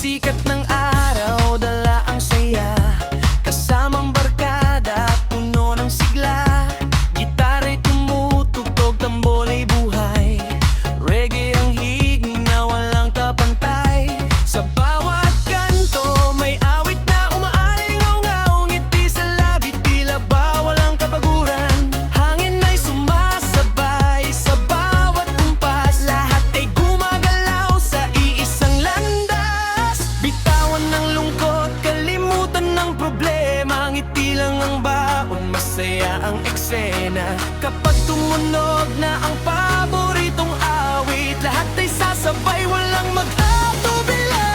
sikat ng araw, dala ang saya. Kasamang barkada, puno ng sigla. Gitara'y tumutugtog, tambol ay buhay. Reggae ang higing na walang kapantay. Sa bawat kanto, may awit na umaalingaw-ngaw. Ngiti sa labi, tila ba walang kapaguran. Hangin ay sumasabay sa bawat kumpas. Lahat ay gumagalaw sa iisang landas. Bitawan ng lungkot, kalimutan ng problema. Ngiti lang ang baon, masaya ang eksena. Kapag tumunog na ang paboritong awit, lahat ay sasabay, walang mag-atubila.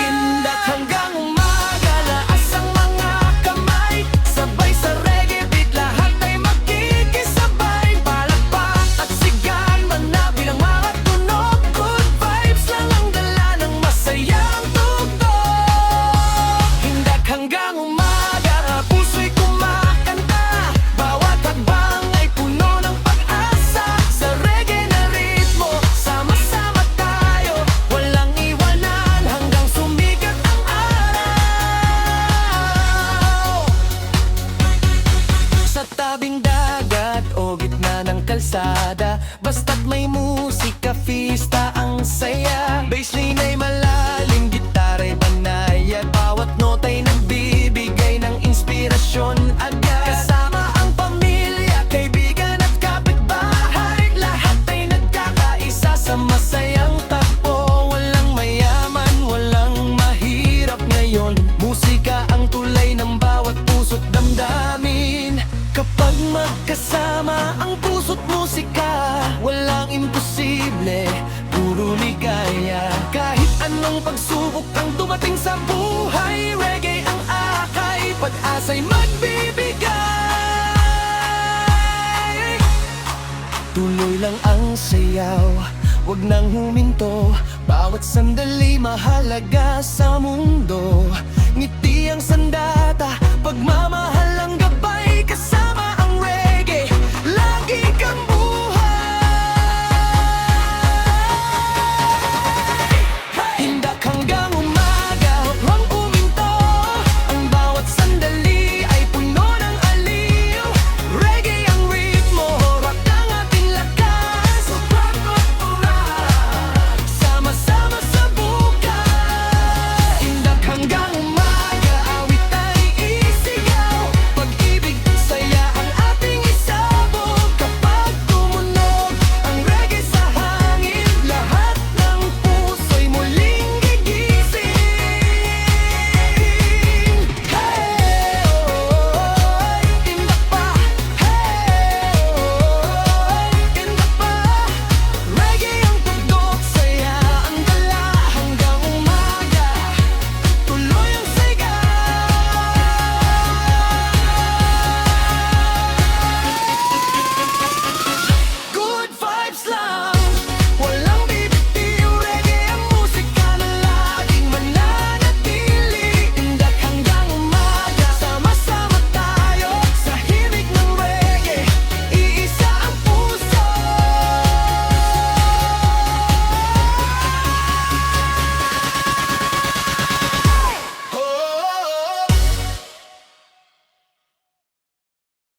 Indak hanggang umaga, laas ang mga kamay. Sabay sa reggae beat, lahat ay magkikisabay. Palakpak at sigan, manabil ang mga tunog. Good vibes lang ang dala ng masayang tugtog. Indak hanggang umaga, puso'y kumakanta. Bawat hakbang ay puno ng pag-asa. Sa reggae na ritmo, sama-sama tayo. Walang iwanan hanggang sumikat ang araw. Sa tabing dagat o gitna ng kalsada, basta't may musika, fiesta ang saya. Baseline ay malalim, gitara'y panay, at bawat nota'y nagbibigay ng inspirasyon agad. Kasama ang pamilya, kaibigan at kapitbahay, lahat ay nagkakaisa sa masayang takbo. Walang mayaman, walang mahirap ngayon. Musika ang tulay ng bawat puso't damdamin. Kapag magkasama ang puso't musika, walang imposible, puro ligaya. Kahit anong pagsubok ang dumating sa buhay, reggae ang akay, pag-asa'y magbibigay. Tuloy lang ang sayaw, wag nang huminto. Bawat sandali mahalaga sa mundo. Ngiti ang sandata, pagmamahal